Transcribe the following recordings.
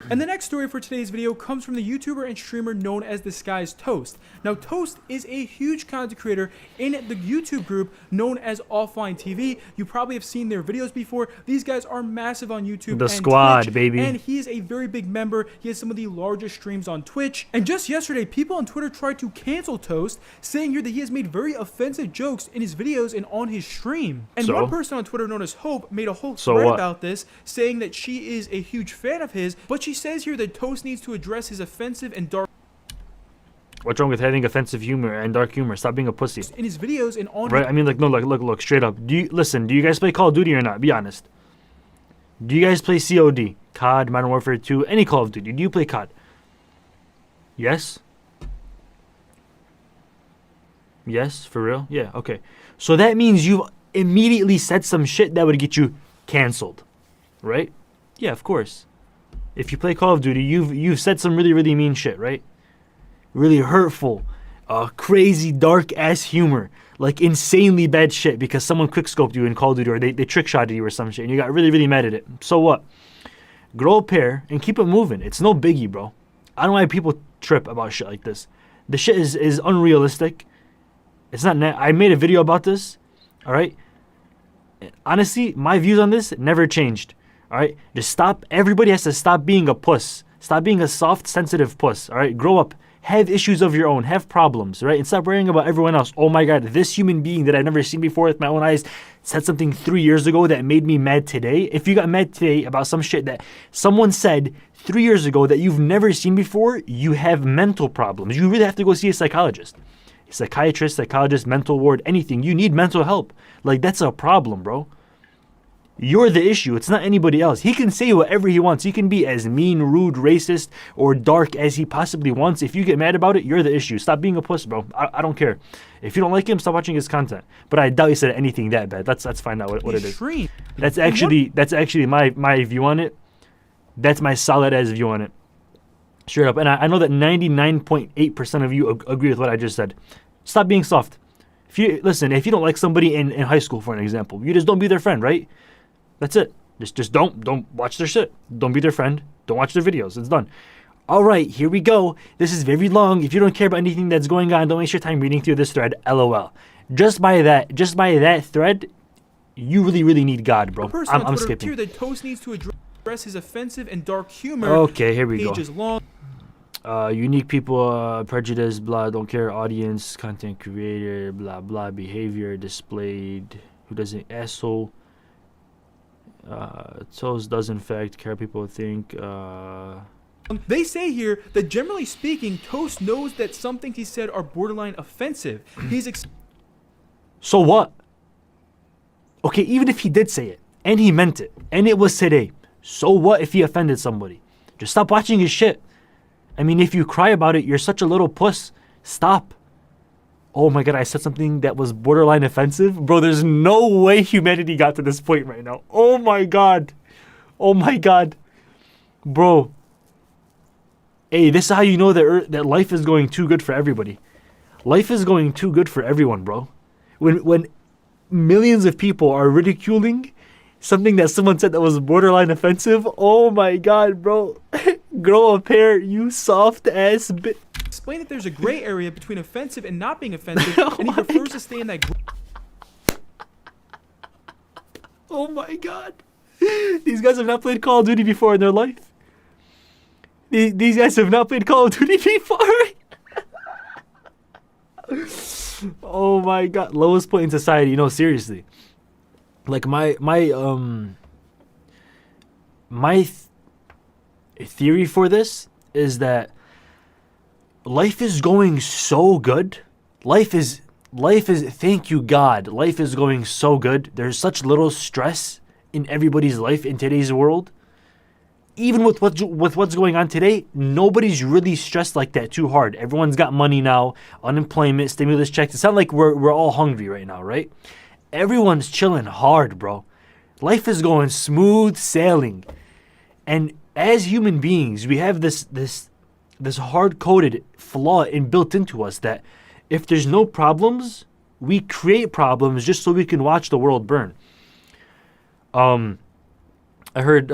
And the next story for today's video comes from the YouTuber and streamer known as The Sky's Toast. Now, Toast is a huge content creator in the YouTube group known as Offline TV. You probably have seen their videos before. These guys are massive on YouTube The and squad, Twitch, baby. and he is a very big member. He has some of the largest streams on Twitch. And just yesterday, people on Twitter tried to cancel Toast, saying here that he has made very offensive jokes in his videos and on his stream. And one person on Twitter known as Hope made a whole thread about this, saying that she is a huge fan of his, but she says here that Toast needs to address his offensive and dark. What's wrong with having offensive humor and dark humor? Stop being a pussy. In his videos and on. Right? I mean, like, no, look, straight up. Do you guys play Call of Duty or not? Be honest. Do you guys play COD, COD, Modern Warfare 2, any Call of Duty? Do you play COD? Yes. Yes, for real? Yeah, okay. So that means you immediately said some shit that would get you canceled, right? Yeah, of course. If you play Call of Duty, you've said some really, really mean shit, right? Really hurtful, crazy, dark-ass humor. Like insanely bad shit because someone quickscoped you in Call of Duty or they trick-shotted you or some shit and you got really, really mad at it. So what? Grow a pair and keep it moving. It's no biggie, bro. I don't know why people trip about shit like this. The shit is unrealistic. It's not... I made a video about this, all right? Honestly, my views on this never changed. All right, just stop. Everybody has to stop being a puss. Stop being a soft, sensitive puss. All right, grow up. Have issues of your own. Have problems. Right, and stop worrying about everyone else. Oh my God, this human being that I've never seen before with my own eyes said something 3 years ago that made me mad today. If you got mad today about some shit that someone said 3 years ago that you've never seen before, you have mental problems. You really have to go see a psychologist, a psychiatrist, psychologist, mental ward, anything. You need mental help. Like that's a problem, bro. You're the issue. It's not anybody else. He can say whatever he wants. He can be as mean, rude, racist, or dark as he possibly wants. If you get mad about it, you're the issue. Stop being a puss, bro. I don't care. If you don't like him, stop watching his content. But I doubt he said anything that bad. Let's find out what it is. That's actually my view on it. That's my solid ass view on it. Straight up. And I know that 99.8% of you agree with what I just said. Stop being soft. If you don't like somebody in high school, for an example, you just don't be their friend, right? That's it. Just don't watch their shit. Don't be their friend. Don't watch their videos. It's done. All right, here we go. This is very long. If you don't care about anything that's going on, don't waste your time reading through this thread. LOL. Just by that thread, you really, really need God, bro. I'm skipping. That Toast needs to address his offensive and dark humor. Okay, here we go. Pages long. Unique people, prejudice, blah, don't care, audience, content creator, blah, blah, behavior displayed. Who doesn't asshole? Toast does in fact care people think. They say here that generally speaking, Toast knows that some things he said are borderline offensive. So what? Okay, even if he did say it and he meant it and it was today, so what if he offended somebody? Just stop watching his shit. I mean, if you cry about it, you're such a little puss. Stop. Oh my God, I said something that was borderline offensive? Bro, there's no way humanity got to this point right now. Oh my God. Oh my God. Bro. Hey, this is how you know that life is going too good for everybody. Life is going too good for everyone, bro. When millions of people are ridiculing something that someone said that was borderline offensive, oh my God, bro. Grow a pair, you soft ass bitch. Explain that there's a gray area between offensive and not being offensive, and he prefers to stay in that. Oh my God. These guys have not played Call of Duty before in their life. These guys have not played Call of Duty before. Oh my God. Lowest point in society. No, seriously. Like my theory for this is that life is going so good. Life is thank you God. Life is going so good. There's such little stress in everybody's life in today's world. Even with what's going on today, nobody's really stressed like that too hard. Everyone's got money now, unemployment, stimulus checks. It's not like we're all hungry right now, right? Everyone's chilling hard, bro. Life is going smooth sailing. And as human beings, we have this hard-coded flaw built into us that if there's no problems, we create problems just so we can watch the world burn. I heard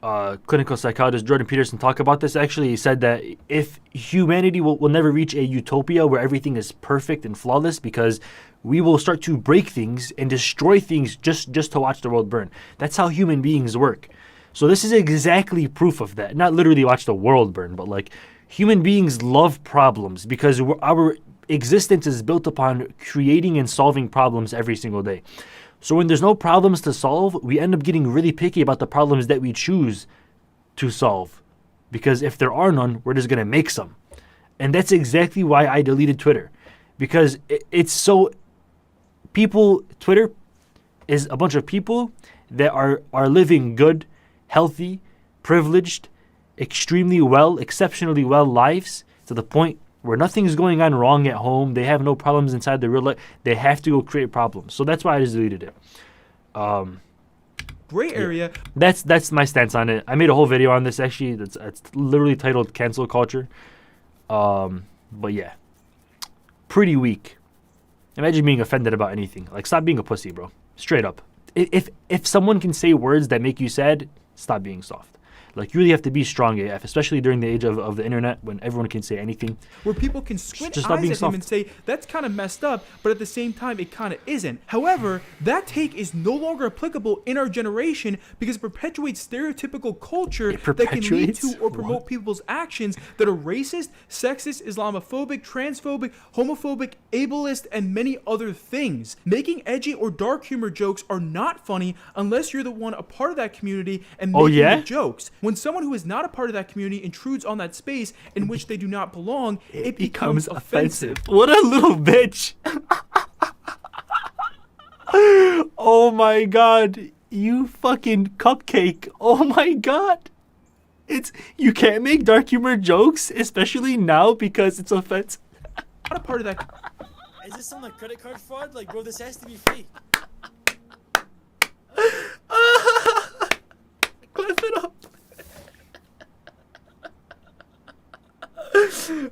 clinical psychologist Jordan Peterson talk about this. Actually, he said that if humanity will never reach a utopia where everything is perfect and flawless, because we will start to break things and destroy things just to watch the world burn. That's how human beings work. So this is exactly proof of that. Not literally watch the world burn, but like human beings love problems because our existence is built upon creating and solving problems every single day. So when there's no problems to solve, we end up getting really picky about the problems that we choose to solve. Because if there are none, we're just going to make some. And that's exactly why I deleted Twitter. Because it's so... Twitter is a bunch of people that are living good, healthy, privileged, exceptionally well lives to the point where nothing's going on wrong at home. They have no problems inside their real life. They have to go create problems. So that's why I just deleted it. Gray area. Yeah. That's my stance on it. I made a whole video on this actually. It's literally titled Cancel Culture. But yeah. Pretty weak. Imagine being offended about anything. Like, stop being a pussy, bro. Straight up. If someone can say words that make you sad, stop being soft. Like, you really have to be strong AF, especially during the age of the internet when everyone can say anything. Where people can squint Just eyes at him and say, that's kind of messed up, but at the same time, it kind of isn't. However, that take is no longer applicable in our generation because it perpetuates stereotypical culture that can lead to or promote people's actions that are racist, sexist, Islamophobic, transphobic, homophobic, ableist, and many other things. Making edgy or dark humor jokes are not funny unless you're the one a part of that community and making the jokes. When someone who is not a part of that community intrudes on that space in which they do not belong, it becomes offensive. What a little bitch. Oh my god. You fucking cupcake. Oh my god. You can't make dark humor jokes, especially now because it's offensive. Not a part of that. Is this some like credit card fraud? Like, bro, this has to be fake. Clap it up.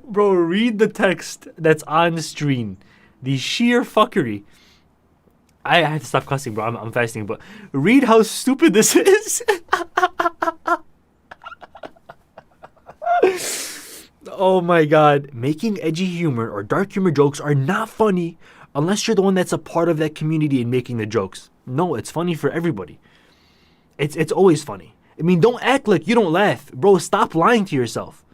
Bro, read the text that's on the screen. The sheer fuckery. I have to stop cussing, bro. I'm fasting, but read how stupid this is. Oh my god. Making edgy humor or dark humor jokes are not funny unless you're the one that's a part of that community and making the jokes. No, it's funny for everybody. It's always funny. I mean, don't act like you don't laugh. Bro, stop lying to yourself.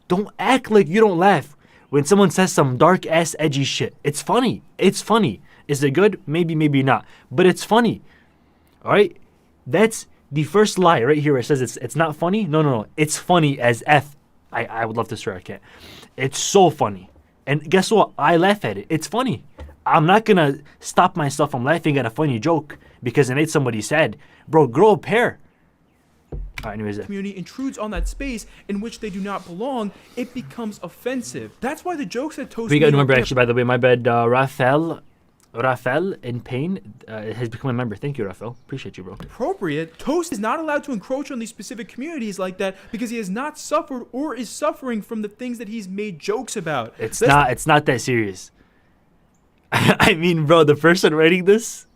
Don't act like you don't laugh when someone says some dark-ass edgy shit. It's funny. It's funny. Is it good? Maybe, maybe not. But it's funny. All right? That's the first lie right here where it says it's not funny. No. It's funny as F. I would love to swear I can't. It's so funny. And guess what? I laugh at it. It's funny. I'm not going to stop myself from laughing at a funny joke because it made somebody sad. Bro, grow a pair. Anyways, community intrudes on that space in which they do not belong, it becomes offensive. That's why the jokes that Toast... We got a member, actually, by the way. My bad. Rafael in pain has become a member. Thank you, Rafael. Appreciate you, bro. Appropriate. Toast is not allowed to encroach on these specific communities like that because he has not suffered or is suffering from the things that he's made jokes about. It's not that serious. I mean, bro, the person writing this,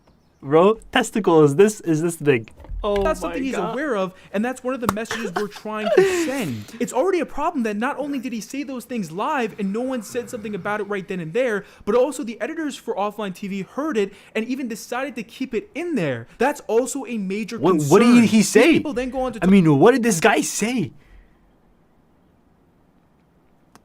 bro, testicle is this big. Oh, that's something he's aware of, and that's one of the messages we're trying to send. It's already a problem that not only did he say those things live and no one said something about it right then and there, but also the editors for Offline TV heard it and even decided to keep it in there. That's also a major concern. What did he say? People then go on to what did this guy say?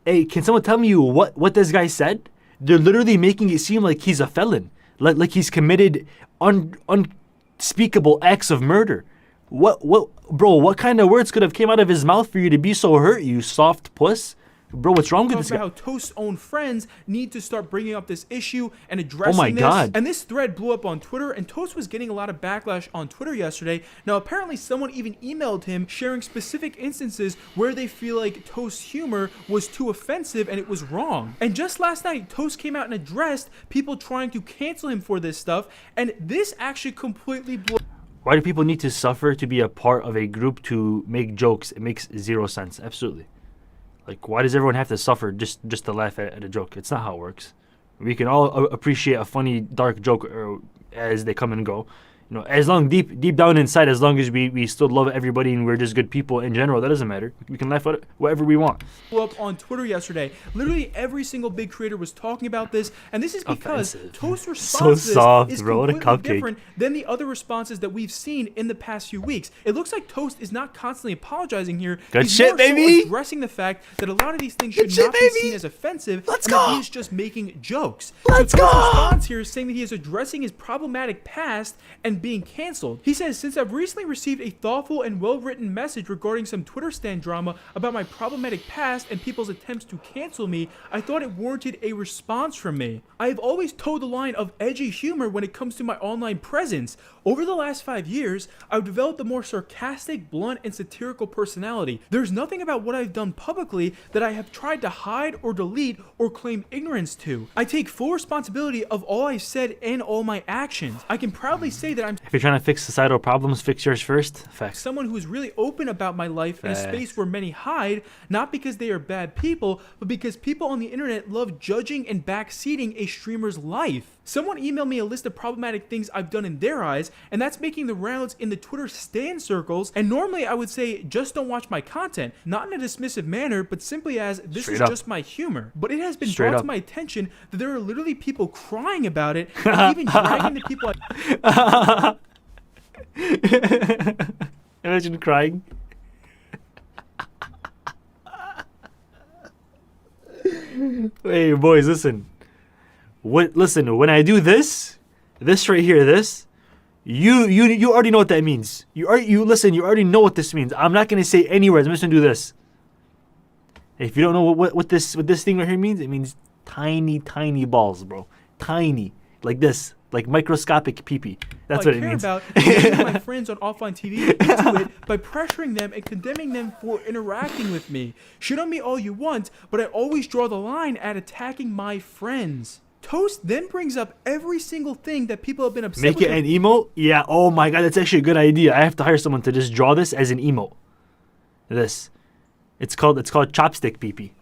Hey, can someone tell me what this guy said? They're literally making it seem like he's a felon, like he's committed unspeakable acts of murder. What kind of words could have came out of his mouth for you to be so hurt, you soft puss? Bro, what's wrong with this guy? How Toast's own friends need to start bringing up this issue and addressing this. And this thread blew up on Twitter, and Toast was getting a lot of backlash on Twitter yesterday. Now, apparently, someone even emailed him sharing specific instances where they feel like Toast's humor was too offensive and it was wrong. And just last night, Toast came out and addressed people trying to cancel him for this stuff, and this actually completely blew up. Why do people need to suffer to be a part of a group to make jokes? It makes zero sense. Absolutely. Like, why does everyone have to suffer just to laugh at a joke? It's not how it works. We can all appreciate a funny, dark joke as they come and go. You know, as long deep down inside, as long as we still love everybody and we're just good people in general, that doesn't matter. We can laugh at whatever we want. Up on Twitter yesterday, literally every single big creator was talking about this, and this is because Toast's response to this is completely different than the other responses that we've seen in the past few weeks. It looks like Toast is not constantly apologizing here. Good He's shit, more baby. so addressing the fact that a lot of these things should not be seen as offensive, and that he is just making jokes. Toast's response here is saying that he is addressing his problematic past and being canceled. He says, since I've recently received a thoughtful and well-written message regarding some Twitter stan drama about my problematic past and people's attempts to cancel me, I thought it warranted a response from me. I have always toed the line of edgy humor when it comes to my online presence. Over the last 5 years, I've developed a more sarcastic, blunt, and satirical personality. There's nothing about what I've done publicly that I have tried to hide or delete or claim ignorance to. I take full responsibility of all I've said and all my actions. I can proudly say that I'm If you're trying to fix societal problems, fix yours first. Facts. Someone who is really open about my life in a space where many hide, not because they are bad people, but because people on the internet love judging and backseating a streamer's life. Someone emailed me a list of problematic things I've done in their eyes, and that's making the rounds in the Twitter stan circles. And normally I would say, just don't watch my content, not in a dismissive manner, but simply as this is just my humor. But it has been brought to my attention that there are literally people crying about it, and even dragging the people. Imagine crying. Hey boys, listen. Listen, when I do this right here, you already know what that means. You already know what this means. I'm not gonna say any words. I'm just gonna do this. If you don't know what this thing right here means, it means tiny balls, bro. Tiny, like this. Like microscopic pee-pee. That's what it means. I care about getting my friends on offline TV into it by pressuring them and condemning them for interacting with me. Shit on me all you want, but I always draw the line at attacking my friends. Toast then brings up every single thing that people have been upset with. Make it an emote? Yeah, oh my god, that's actually a good idea. I have to hire someone to just draw this as an emote. This. It's called chopstick pee-pee.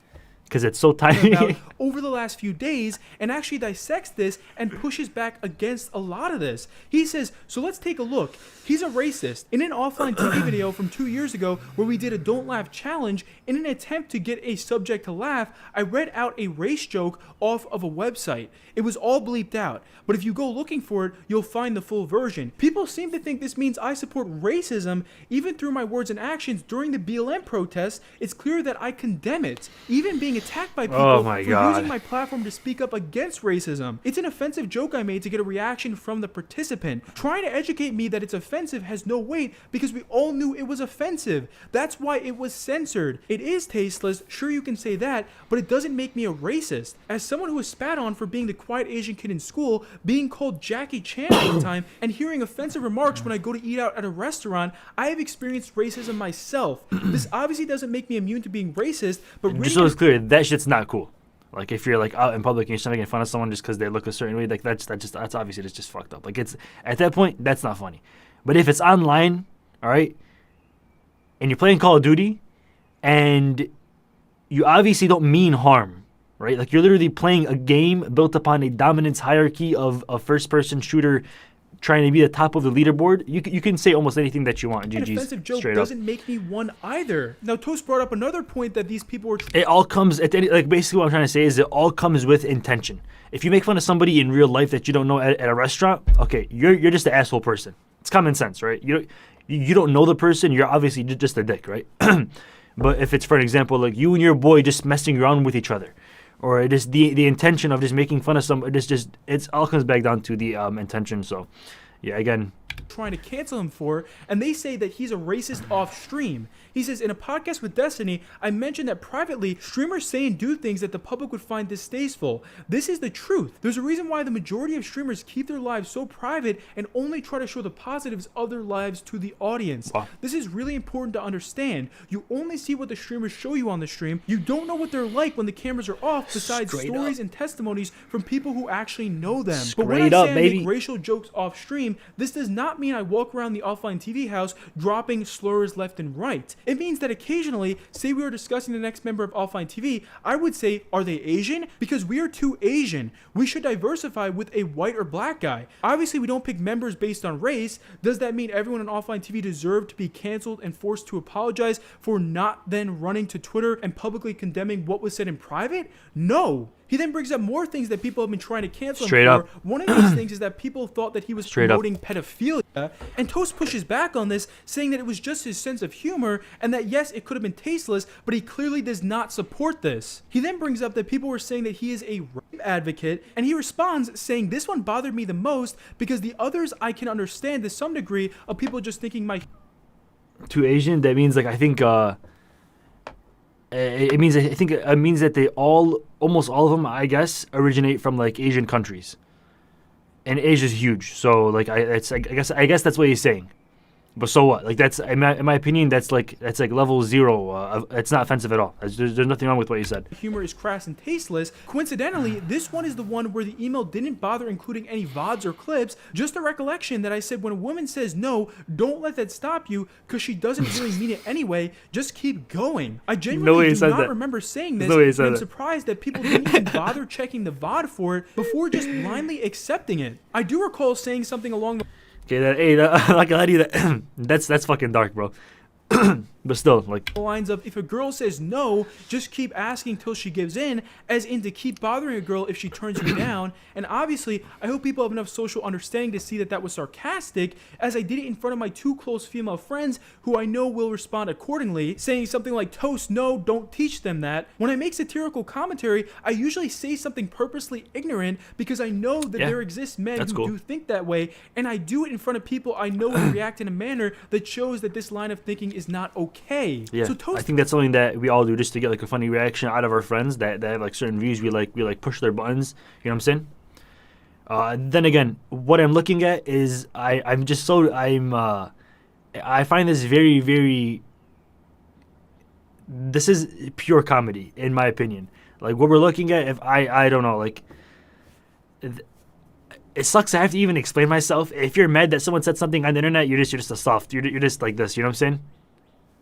Because it's so tiny. Over the last few days, and actually dissects this and pushes back against a lot of this. He says, so let's take a look. He's a racist. In an offline TV video from 2 years ago where we did a Don't Laugh challenge, in an attempt to get a subject to laugh, I read out a race joke off of a website. It was all bleeped out, but if you go looking for it, you'll find the full version. People seem to think this means I support racism, even through my words and actions during the BLM protests. It's clear that I condemn it, even being attacked by people for using my platform to speak up against racism. It's an offensive joke I made to get a reaction from the participant. Trying to educate me that it's offensive has no weight because we all knew it was offensive. That's why it was censored. It is tasteless, sure you can say that, but it doesn't make me a racist. As someone who was spat on for being the quiet Asian kid in school, being called Jackie Chan all the time, and hearing offensive remarks when I go to eat out at a restaurant, I have experienced racism myself. This obviously doesn't make me immune to being racist, but just so it's clear, that shit's not cool. Like if you're like out in public and you're still making fun of someone just because they look a certain way, like that's obviously just fucked up. Like it's at that point, that's not funny. But if it's online, all right, and you're playing Call of Duty, and you obviously don't mean harm, right? Like you're literally playing a game built upon a dominance hierarchy of a first-person shooter trying to be the top of the leaderboard, you can say almost anything that you want. An offensive joke doesn't make me one either. Now, Toast brought up another point that these people were... It all comes at the end, like basically what I'm trying to say is it all comes with intention. If you make fun of somebody in real life that you don't know at a restaurant, okay, you're just an asshole person. It's common sense, right? You don't know the person, you're obviously just a dick, right? But if it's, for an example, like you and your boy just messing around with each other, or just the intention of just making fun of somebody, it's all comes back down to the intention. So, yeah, again, trying to cancel him for, and they say that he's a racist off stream. He says, in a podcast with Destiny, I mentioned that privately, streamers say and do things that the public would find distasteful. This is the truth. There's a reason why the majority of streamers keep their lives so private and only try to show the positives of their lives to the audience. Wow. This is really important to understand. You only see what the streamers show you on the stream. You don't know what they're like when the cameras are off, besides stories and testimonies from people who actually know them. But when I say I make racial jokes off stream, this does not not mean I walk around the offline TV house dropping slurs left and right. It means that occasionally, say we were discussing the next member of offline TV, I would say, are they Asian? Because we are too Asian. We should diversify with a white or black guy. Obviously, we don't pick members based on race. Does that mean everyone on offline TV deserved to be canceled and forced to apologize for not then running to Twitter and publicly condemning what was said in private? No. He then brings up more things that people have been trying to cancel Straight him up. for. One of these things is that people thought that he was Straight up. promoting pedophilia, and Toast pushes back on this, saying that it was just his sense of humor, and that yes, it could have been tasteless, but he clearly does not support this. He then brings up that people were saying that he is a rape advocate, and he responds saying, this one bothered me the most because the others I can understand to some degree of people just thinking my Too Asian, that means like I think it means that they almost all of them, I guess, originate from like Asian countries, and Asia's huge. So like I guess that's what he's saying. But so what? Like that's in my opinion, that's like level 0. It's not offensive at all. There's nothing wrong with what you said. Humor is crass and tasteless. Coincidentally, this one is the one where the email didn't bother including any VODs or clips, just a recollection that I said when a woman says no, don't let that stop you because she doesn't really mean it anyway, just keep going. I genuinely do not remember saying this, and I'm surprised that people didn't even bother checking the VOD for it before just blindly accepting it. I do recall saying something along the Okay, like I you that that's fucking dark, bro. But still, like lines of, if a girl says no, just keep asking till she gives in, as in to keep bothering a girl if she turns you down. And obviously, I hope people have enough social understanding to see that that was sarcastic, as I did it in front of my 2 close female friends who I know will respond accordingly, saying something like, Toast, no, don't teach them that. When I make satirical commentary, I usually say something purposely ignorant because I know that there exist men who do think that way, and I do it in front of people I know will react in a manner that shows that this line of thinking is not okay. Yeah, so Toast, I think that's something that we all do just to get like a funny reaction out of our friends that have like certain views. We like push their buttons. You know what I'm saying? Then again, what I'm looking at is I find this very, very. This is pure comedy in my opinion. Like what we're looking at, if I don't know, like. It sucks I have to even explain myself. If you're mad that someone said something on the internet, you're just a soft. You're just like this. You know what I'm saying?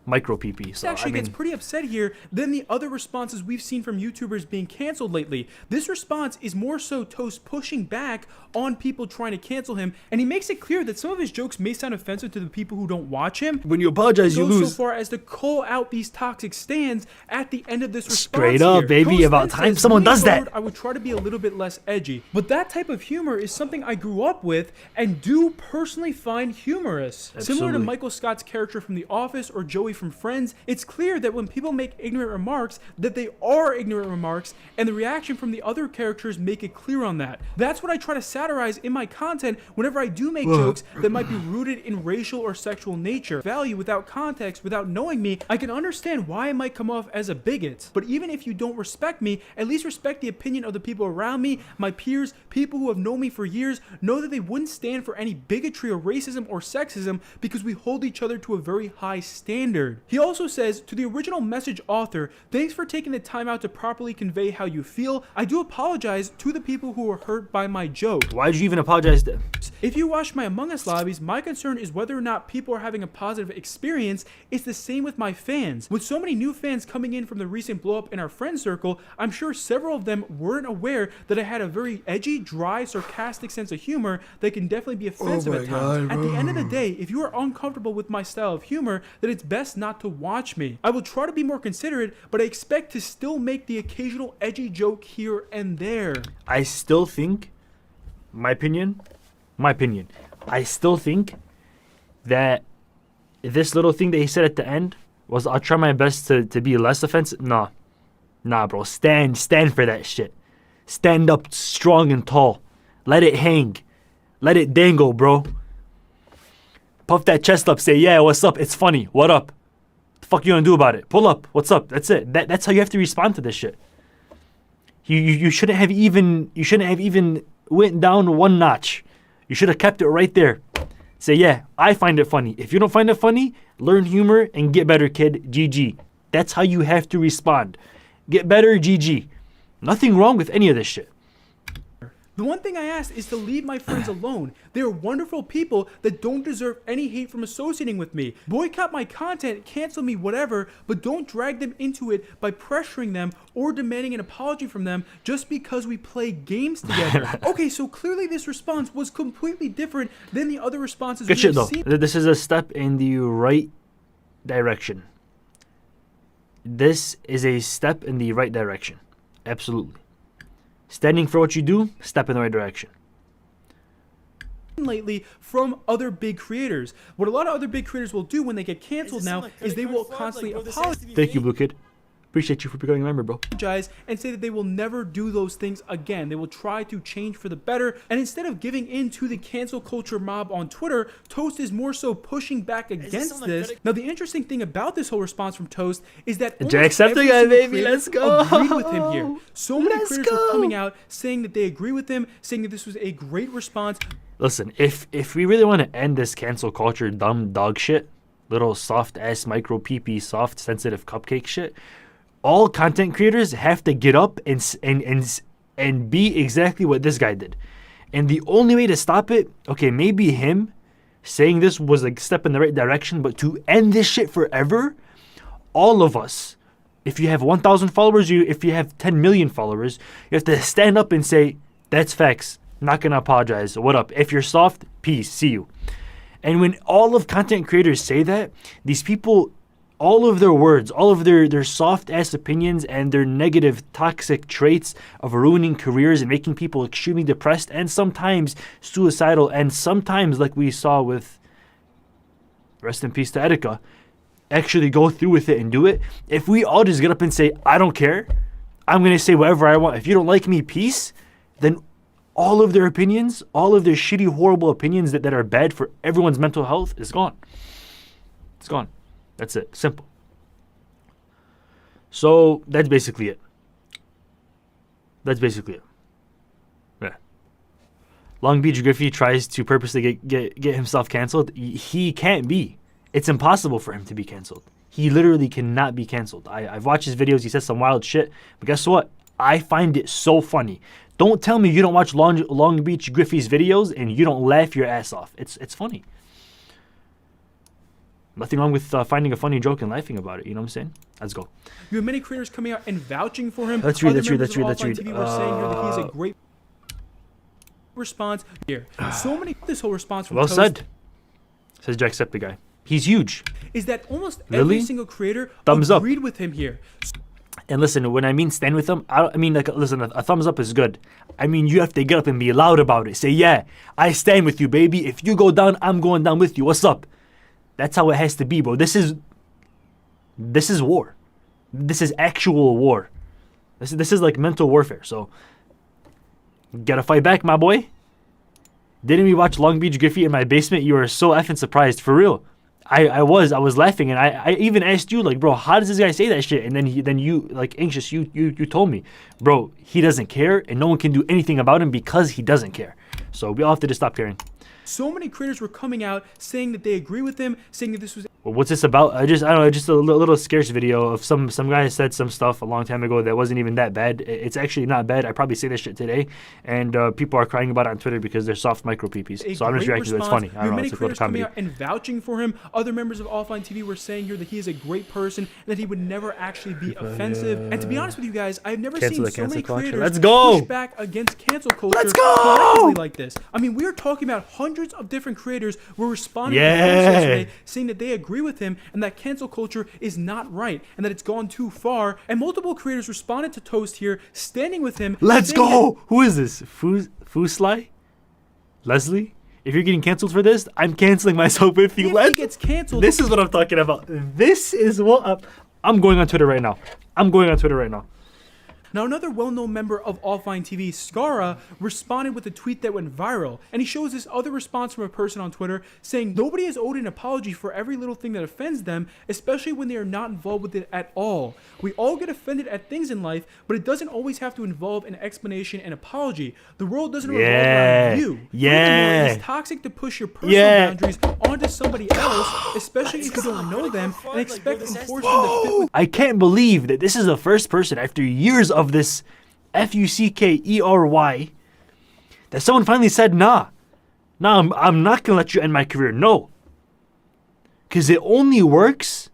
Micro PP. So actually gets pretty upset here than the other responses we've seen from YouTubers being canceled lately. This response is more so Toast pushing back on people trying to cancel him, and he makes it clear that some of his jokes may sound offensive to the people who don't watch him. When you apologize, you lose. So far as to call out these toxic stands at the end of this response. Straight up, baby. Toast about time someone does that. I would try to be a little bit less edgy, but that type of humor is something I grew up with and do personally find humorous. Absolutely. Similar to Michael Scott's character from The Office or Joey from Friends, it's clear that when people make ignorant remarks, that they are ignorant remarks, and the reaction from the other characters make it clear on that. That's what I try to satirize in my content whenever I do make jokes that might be rooted in racial or sexual nature. Value without context, without knowing me, I can understand why I might come off as a bigot. But even if you don't respect me, at least respect the opinion of the people around me, my peers, people who have known me for years, know that they wouldn't stand for any bigotry or racism or sexism because we hold each other to a very high standard. He also says, to the original message author, thanks for taking the time out to properly convey how you feel. I do apologize to the people who were hurt by my joke. Why'd you even apologize to? If you watch my Among Us lobbies, my concern is whether or not people are having a positive experience. It's the same with my fans. With so many new fans coming in from the recent blow up in our friend circle, I'm sure several of them weren't aware that I had a very edgy, dry, sarcastic sense of humor that can definitely be offensive at times. At the end of the day, if you are uncomfortable with my style of humor, then it's best not to watch me. I will try to be more considerate, but I expect to still make the occasional edgy joke here and there. I still think, my opinion, I still think that this little thing that he said at the end was, I'll try my best to be less offensive. Nah, bro. Stand for that shit. Stand up strong and tall. Let it hang. Let it dangle, bro. Puff that chest up. Say, yeah, what's up? It's funny. What up? The fuck you gonna do about it? Pull up. What's up? That's it. That's how you have to respond to this shit. You shouldn't have even went down one notch. You should have kept it right there. Say, yeah, I find it funny. If you don't find it funny, learn humor and get better, kid. GG. That's how you have to respond. Get better, GG. Nothing wrong with any of this shit. The one thing I ask is to leave my friends alone. They are wonderful people that don't deserve any hate from associating with me. Boycott my content, cancel me, whatever, but don't drag them into it by pressuring them or demanding an apology from them just because we play games together. Okay, so clearly this response was completely different than the other responses Good we shit have though. seen. This is a step in the right direction. This is a step in the right direction. Absolutely. Standing for what you do, step in the right direction. Lately from other big creators. What a lot of other big creators will do when they get canceled now is they will constantly apologize. Thank you, Blue Kid. Appreciate you for becoming a member, bro. And say that they will never do those things again. They will try to change for the better. And instead of giving in to the cancel culture mob on Twitter, Toast is more so pushing back against this. Now, the interesting thing about this whole response from Toast is that Jacksepticeye, baby, let's go. agreed with him here. So many creators were coming out saying that they agree with him, saying that this was a great response. Listen, if we really want to end this cancel culture dumb dog shit, little soft ass micro pee soft sensitive cupcake shit, all content creators have to get up and be exactly what this guy did. And the only way to stop it, okay, maybe him saying this was a step in the right direction, but to end this shit forever, all of us, if you have 1,000 followers, if you have 10 million followers, you have to stand up and say, that's facts, not gonna apologize, what up? If you're soft, peace, see you. And when all of content creators say that, these people, all of their words, all of their soft-ass opinions and their negative, toxic traits of ruining careers and making people extremely depressed and sometimes suicidal and sometimes, like we saw with, rest in peace to Etika, actually go through with it and do it. If we all just get up and say, I don't care, I'm going to say whatever I want. If you don't like me, peace, then all of their opinions, all of their shitty, horrible opinions that are bad for everyone's mental health is gone. It's gone. That's it. Simple. So that's basically it. That's basically it. Yeah. Long Beach Griffey tries to purposely get himself canceled. He can't be. It's impossible for him to be canceled. He literally cannot be canceled. I've watched his videos. He says some wild shit. But guess what? I find it so funny. Don't tell me you don't watch Long Beach Griffey's videos and you don't laugh your ass off. It's funny. Nothing wrong with finding a funny joke and laughing about it. You know what I'm saying? Let's go. You have many creators coming out and vouching for him. Let's read. TV were saying here that he is a great response here. So many. This whole response from Toast said. Says Jacksepticeye. He's huge. Is that almost every single creator Thumbs agreed up. with him here. And listen, when I mean stand with him, I mean, like, listen, a thumbs up is good. I mean, you have to get up and be loud about it. Say, yeah, I stand with you, baby. If you go down, I'm going down with you. What's up? That's how it has to be, bro. This is war. This is actual war. This is like mental warfare. So, gotta fight back, my boy. Didn't we watch Long Beach Griffey in my basement? You were so effing surprised, for real. I was laughing, and I even asked you, like, bro, how does this guy say that shit? And then you like anxious, you told me, bro, he doesn't care, and no one can do anything about him because he doesn't care. So we all have to just stop caring. So many creators were coming out saying that they agree with him, saying that this was. Well, what's this about? I don't know, just a little scarce video of some guy said some stuff a long time ago that wasn't even that bad. It's actually not bad. I probably say this shit today, and people are crying about it on Twitter because they're soft micro peepees. So I'm just reacting to it. It's funny. I don't know. It's like a little comedy. Coming out and vouching for him. Other members of Offline TV were saying here that he is a great person and that he would never actually be offensive. And to be honest with you guys, I've never seen so many creators push back against cancel culture collectively like this. I mean, we are talking about hundreds of different creators were responding to him yesterday, saying that they agree with him and that cancel culture is not right and that it's gone too far. And multiple creators responded to Toast here, standing with him. Let's go. Who is this? Foosly? Leslie? If you're getting canceled for this, I'm canceling myself with you. If he gets canceled, this is what I'm talking about. This is what I'm going on Twitter right now. Now, another well-known member of Offline TV, Skara, responded with a tweet that went viral, and he shows this other response from a person on Twitter saying nobody is owed an apology for every little thing that offends them, especially when they are not involved with it at all. We all get offended at things in life, but it doesn't always have to involve an explanation and apology. The world doesn't revolve around you. Furthermore, it is toxic to push your personal boundaries onto somebody else, especially if you don't know them, and expect and force them to fit with. I can't believe that this is the first person after years of this Fuckery that someone finally said, nah, I'm not gonna let you end my career. No, because it only works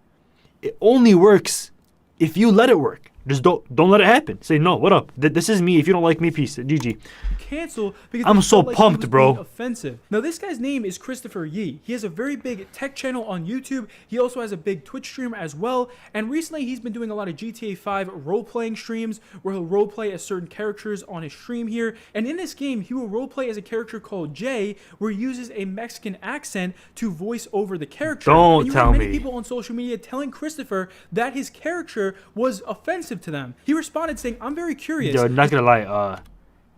if you let it work. Just don't let it happen. Say, no, what up? This is me. If you don't like me, peace. GG. Cancel because I'm so like pumped, bro. Offensive. Now this guy's name is Christopher Yee. He has a very big tech channel on YouTube. He also has a big Twitch stream as well. And recently he's been doing a lot of GTA 5 role-playing streams where he'll roleplay as certain characters on his stream here. And in this game, he will roleplay as a character called Jay, where he uses a Mexican accent to voice over the character. Don't tell me. Many people on social media telling Christopher that his character was offensive to them. He responded saying, "I'm very curious." Yo, not gonna lie.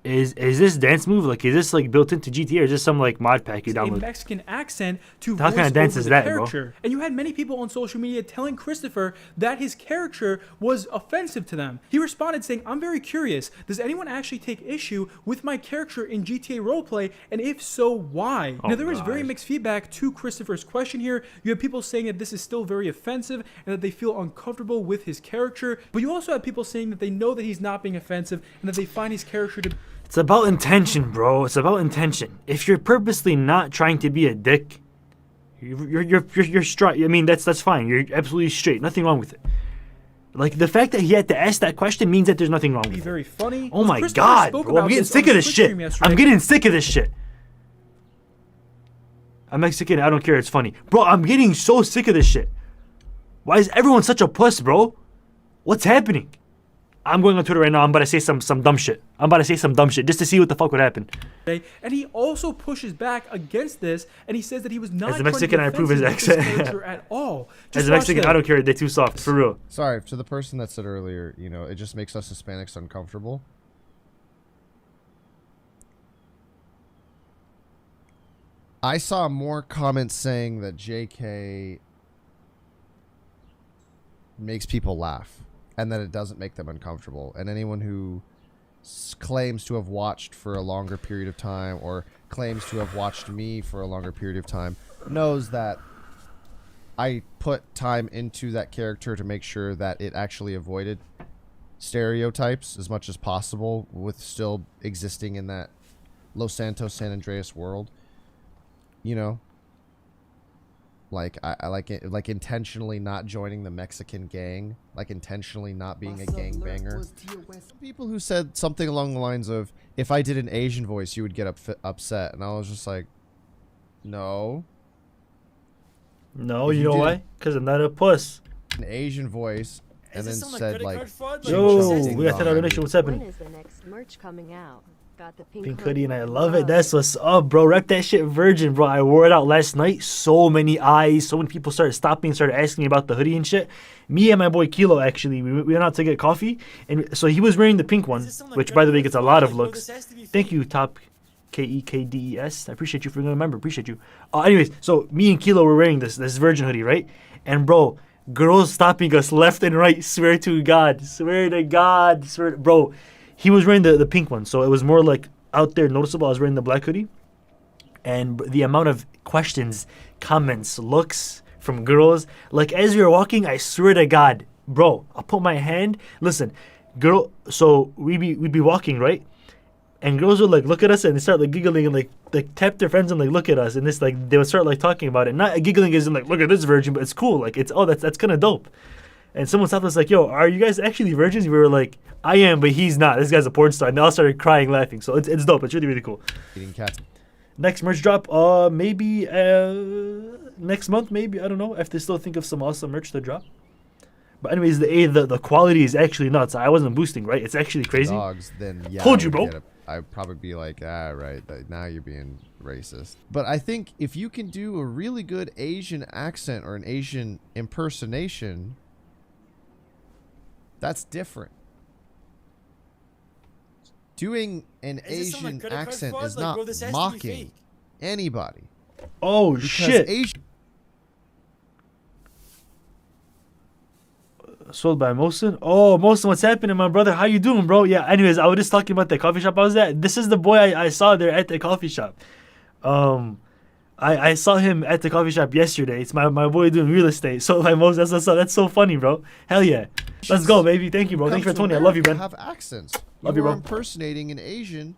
Is this dance move like? Is this like built into GTA or is this some like mod pack you download? A Mexican accent to How voice kind of dance over is the that, character. bro? And you had many people on social media telling Christopher that his character was offensive to them. He responded saying, "I'm very curious. Does anyone actually take issue with my character in GTA roleplay? And if so, why?" Now there was very mixed feedback to Christopher's question here. You have people saying that this is still very offensive and that they feel uncomfortable with his character. But you also have people saying that they know that he's not being offensive and that they find his character to... It's about intention, bro. It's about intention. If you're purposely not trying to be a dick, you're straight. I mean, that's fine. You're absolutely straight. Nothing wrong with it. Like the fact that he had to ask that question means that there's nothing wrong with it. Very funny. Oh my god, bro! I'm getting sick of this shit. I'm getting sick of this shit. I'm Mexican. I don't care. It's funny, bro. I'm getting so sick of this shit. Why is everyone such a puss, bro? What's happening? I'm going on Twitter right now. I'm about to say some dumb shit. I'm about to say some dumb shit just to see what the fuck would happen. And he also pushes back against this, and he says that he was not as a Mexican, I approve his accent at all. As a Mexican, I don't care. They're too soft, for real. Sorry, to the person that said earlier, you know, it just makes us Hispanics uncomfortable. I saw more comments saying that JK makes people laugh and that it doesn't make them uncomfortable. And anyone who claims to have watched for a longer period of time or claims to have watched me for a longer period of time knows that I put time into that character to make sure that it actually avoided stereotypes as much as possible with still existing in that Los Santos, San Andreas world. You know? Like I like it, like intentionally not joining the Mexican gang, like intentionally not being a gangbanger. People who said something along the lines of, "If I did an Asian voice, you would get upset," and I was just like, "No, no, you know why? Because I'm not a puss." An Asian voice, and then said like, "Yo, we got that donation. What's happening?" When is the next merch coming out? Got the pink hoodie and I love it. That's what's up, bro. Rep that shit virgin, bro. I wore it out last night. So many eyes. So many people started stopping, started asking me about the hoodie and shit. Me and my boy Kilo, actually, we went out to get coffee. And so he was wearing the pink one, which, by the way, gets a lot of looks. Thank you, Top KEKDES. I appreciate you for being a member. Appreciate you. Anyways, so me and Kilo were wearing this virgin hoodie, right? And, bro, girls stopping us left and right. Swear to God. Swear to God. Swear to, bro. He was wearing the pink one, so it was more like out there noticeable. I was wearing the black hoodie. And the amount of questions, comments, looks from girls. Like, as we were walking, I swear to God, bro, I'll put my hand. Listen, girl, so we'd be walking, right? And girls would, like, look at us and they start, like, giggling and, like tap their friends and, like, look at us. And this, like, they would start, like, talking about it. Not giggling as in, like, look at this virgin, but it's cool. Like, it's, oh, that's kind of dope. And someone stopped us like, yo, are you guys actually virgins? We were like, I am, but he's not. This guy's a porn star. And they all started crying, laughing. So it's dope. It's really, really cool. Eating cats. Next merch drop, maybe next month, maybe. I don't know. I have to still think of some awesome merch to drop. But anyways, the quality is actually nuts. I wasn't boosting, right? It's actually crazy. Dogs, then yeah. Told you, bro. I'd probably be like, right, now you're being racist. But I think if you can do a really good Asian accent or an Asian impersonation, that's different. Doing an Asian accent is not mocking anybody. Oh, because shit. Sold by Mosin. Oh, Mosin, what's happening, my brother? How you doing, bro? Yeah, anyways, I was just talking about the coffee shop I was at. This is the boy I saw there at the coffee shop. I saw him at the coffee shop yesterday. It's my boy doing real estate. So like Moses, that's so funny, bro. Hell yeah. Let's go, baby. Thank you, bro. Thanks for 20. I love you, man. Have accents. Love you, bro. Impersonating an Asian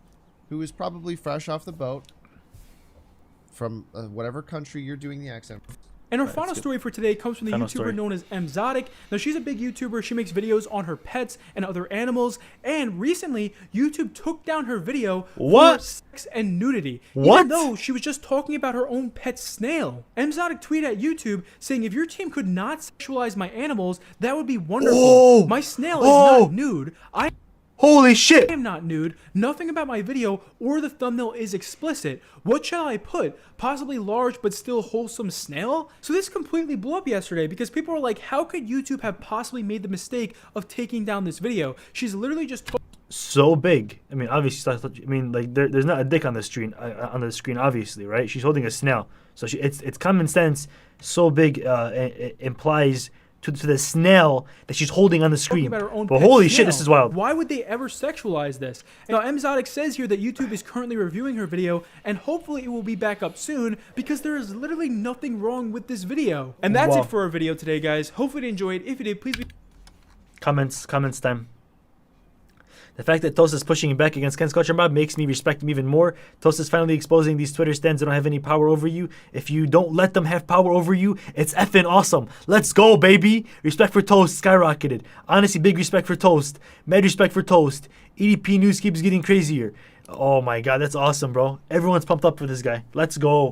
who is probably fresh off the boat from whatever country you're doing the accent. And our final story for today comes from the YouTuber known as Mzotic. Now, she's a big YouTuber. She makes videos on her pets and other animals. And recently, YouTube took down her video for sex and nudity. Even though she was just talking about her own pet snail. Mzotic tweeted at YouTube saying, if your team could not sexualize my animals, that would be wonderful. My snail is not nude. Holy shit! I am not nude. Nothing about my video or the thumbnail is explicit. What shall I put? Possibly large but still wholesome snail? So this completely blew up yesterday because people were like, how could YouTube have possibly made the mistake of taking down this video? She's literally just so big. I mean, obviously, like there's not a dick on the screen. Obviously, right? She's holding a snail, so it's common sense. So big it implies to the snail that she's holding on the screen. But holy shit, this is wild. Why would they ever sexualize this? Now, Mzotic says here that YouTube is currently reviewing her video, and hopefully it will be back up soon, because there is literally nothing wrong with this video. And that's it for our video today, guys. Hopefully you enjoyed. If you did, please comments time. The fact that Toast is pushing back against Ken's Culture Mob makes me respect him even more. Toast is finally exposing these Twitter stands that don't have any power over you. If you don't let them have power over you, it's effing awesome. Let's go, baby. Respect for Toast skyrocketed. Honestly, big respect for Toast. Mad respect for Toast. EDP news keeps getting crazier. Oh my god, that's awesome, bro. Everyone's pumped up for this guy. Let's go.